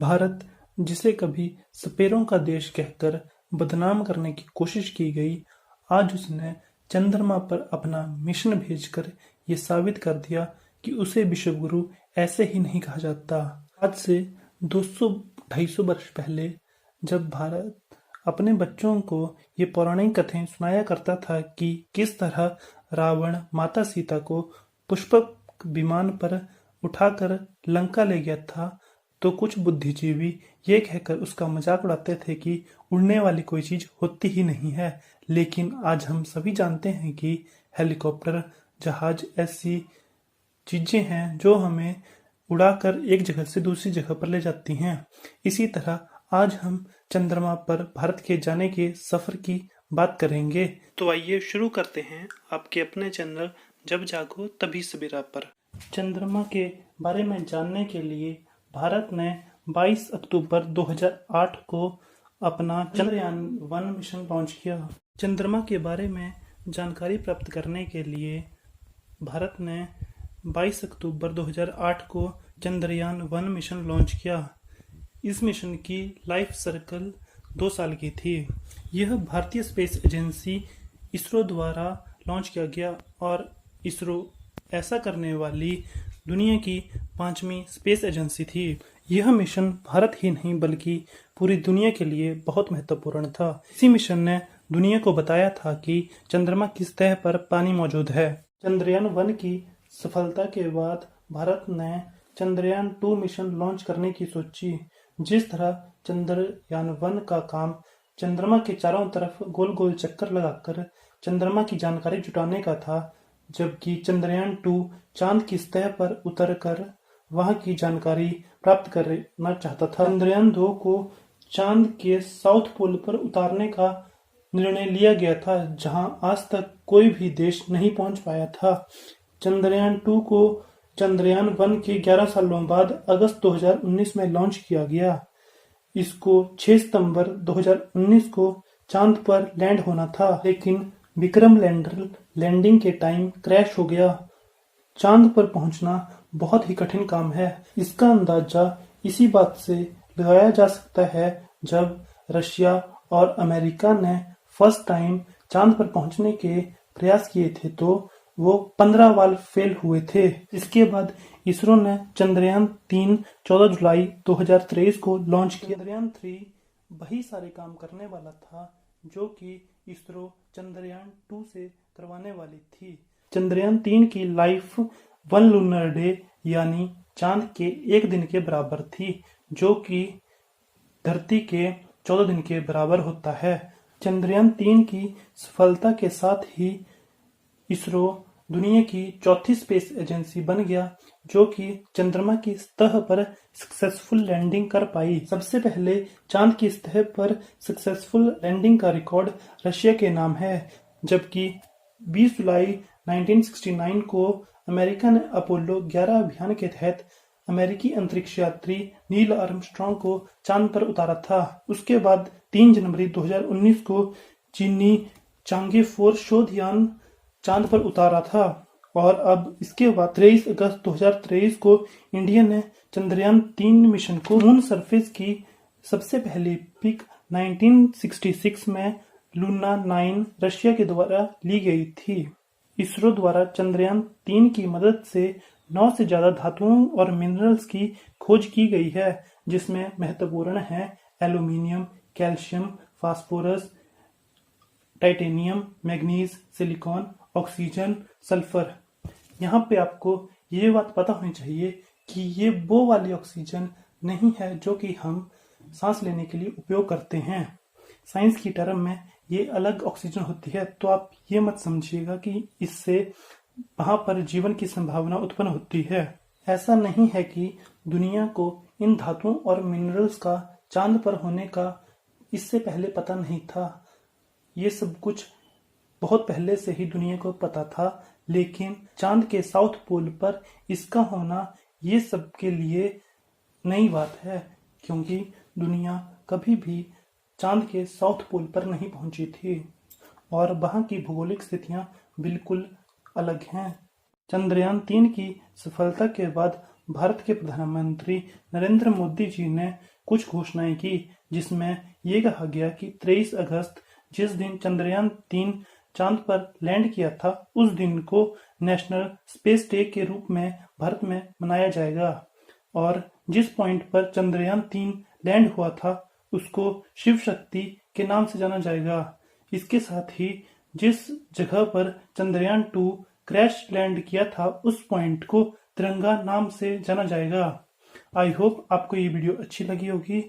भारत, जिसे कभी सपेरों का देश कहकर बदनाम करने की कोशिश की गई, आज उसने चंद्रमा पर अपना मिशन भेजकर ये साबित कर दिया कि उसे विश्वगुरु ऐसे ही नहीं कहा जाता। आज से 200-250 वर्ष पहले जब भारत अपने बच्चों को ये पौराणिक कथाएं सुनाया करता था कि किस तरह रावण माता सीता को पुष्पक विमान पर उठाकर लंका ले गया था, तो कुछ बुद्धिजीवी ये कहकर उसका मजाक उड़ाते थे कि उड़ने वाली कोई चीज होती ही नहीं है। लेकिन आज हम सभी जानते हैं कि हेलीकॉप्टर, जहाज ऐसी चीजें हैं जो हमें उड़ाकर एक जगह से दूसरी जगह पर ले जाती हैं। इसी तरह आज हम चंद्रमा पर भारत के जाने के सफर की बात करेंगे। तो आइए शुरू करते हैं आपके अपने चैनल जब जागो तभी सवेरा पर। चंद्रमा के बारे में जानने के लिए भारत ने 22 अक्टूबर 2008 को अपना चंद्रयान-1 मिशन लॉन्च किया। चंद्रमा के बारे में जानकारी प्राप्त करने के लिए भारत ने 22 अक्टूबर 2008 को चंद्रयान-1 मिशन लॉन्च किया। इस मिशन की लाइफ सर्कल 2 साल की थी। यह भारतीय स्पेस एजेंसी इसरो द्वारा लॉन्च किया गया और इसरो ऐसा करने वाली दुनिया की 5वीं स्पेस एजेंसी थी। यह मिशन भारत ही नहीं बल्कि पूरी दुनिया के लिए बहुत महत्वपूर्ण था। इसी मिशन ने दुनिया को बताया था कि चंद्रमा की सतह पर पानी मौजूद है। चंद्रयान-1 की सफलता के बाद भारत ने चंद्रयान-2 मिशन लॉन्च करने की सोची। जिस तरह चंद्रयान-1 का काम चंद्रमा के चारों तरफ गोल गोल चक्कर लगाकर चंद्रमा की जानकारी जुटाने का था, जबकि चंद्रयान-2 चांद की सतह पर उतरकर वहां की जानकारी प्राप्त करना चाहता था। चंद्रयान-2 को चांद के साउथ पोल पर उतारने का निर्णय लिया गया था, जहां आज तक कोई भी देश नहीं पहुंच पाया था। चंद्रयान-2 को चंद्रयान-1 के 11 सालों बाद अगस्त 2019 में लॉन्च किया गया। इसको 6 सितंबर 2019 को चांद पर लैंड होना था, लेकिन विक्रम लैंडर लैंडिंग के टाइम क्रैश हो गया। चांद पर पहुंचना बहुत ही कठिन काम है। इसका अंदाजा इसी बात से लगाया जा सकता है, जब रशिया और अमेरिका ने फर्स्ट टाइम चांद पर पहुंचने के प्रयास किए थे तो वो 15 बार फेल हुए थे। इसके बाद इसरो ने चंद्रयान-3 14 जुलाई 2023 को लॉन्च किया। चंद्रयान-3 वही सारे काम करने वाला था जो कि इसरो चंद्रयान-2 से करवाने वाली थी। चंद्रयान-3 की लाइफ 1 लूनर डे यानी चांद के 1 दिन के बराबर थी, जो कि धरती के 14 दिन के बराबर होता है। चंद्रयान-3 की सफलता के साथ ही इसरो दुनिया की चौथी स्पेस एजेंसी बन गया जो कि चंद्रमा की सतह पर सक्सेसफुल लैंडिंग कर पाई। सबसे पहले चांद की सतह पर सक्सेसफुल लैंडिंग का रिकॉर्ड रशिया के नाम है, जबकि 20 जुलाई 1969 को अमेरिका ने अपोलो 11 अभियान के तहत अमेरिकी अंतरिक्ष यात्री नील आर्मस्ट्रॉन्ग को चांद पर उतारा था। उसके बाद 3 जनवरी 2019 को चीनी चांगे 4 शोध यान चांद पर उतारा था और अब इसके बाद 23 अगस्त 2023 को इंडिया ने चंद्रयान-3 मिशन को मून सरफेस की सबसे पहली पिक 1966 में लूना 9 रशिया के द्वारा ली गई थी। इसरो द्वारा चंद्रयान-3 की मदद से 9 से ज्यादा धातुओं और मिनरल्स की खोज की गई है, जिसमें महत्वपूर्ण है aluminium, calcium, phosphorus, titanium, manganese, silicon, oxygen, sulphur. यहाँ पे आपको ये बात पता होनी चाहिए कि ये वो वाली ऑक्सीजन नहीं है जो कि हम सांस लेने के लिए उपयोग करते हैं। साइंस की टर्म में ये अलग ऑक्सीजन होती है, तो आप ये मत समझिएगा कि इससे वहां पर जीवन की संभावना उत्पन्न होती है। ऐसा नहीं है कि दुनिया को इन धातुओं और मिनरल्स का चांद पर होने का इससे पहले पता नहीं था। ये सब कुछ बहुत पहले से ही दुनिया को पता था, लेकिन चांद के साउथ पोल पर इसका होना ये सब के लिए नई बात है, क्योंकि दुनिया कभी भी चांद के साउथ पोल पर नहीं पहुंची थी और वहां की भौगोलिक स्थितियां बिल्कुल अलग हैं। चंद्रयान-3 की सफलता के बाद भारत के प्रधानमंत्री नरेंद्र मोदी जी ने कुछ घोषणाएं की, जिसमें ये कहा गया कि 23 अगस्त जिस दिन चंद्रयान-3 चांद पर लैंड किया था, उस दिन को नेशनल स्पेस डे के रूप में भारत में मनाया जाएगा और जिस पॉइंट पर चंद्रयान-3 लैंड हुआ था, उसको शिव शक्ति के नाम से जाना जाएगा। इसके साथ ही जिस जगह पर चंद्रयान-2 क्रैश लैंड किया था, उस पॉइंट को तिरंगा नाम से जाना जाएगा। आई होप आपको ये वीडियो अच्छी लगी होगी।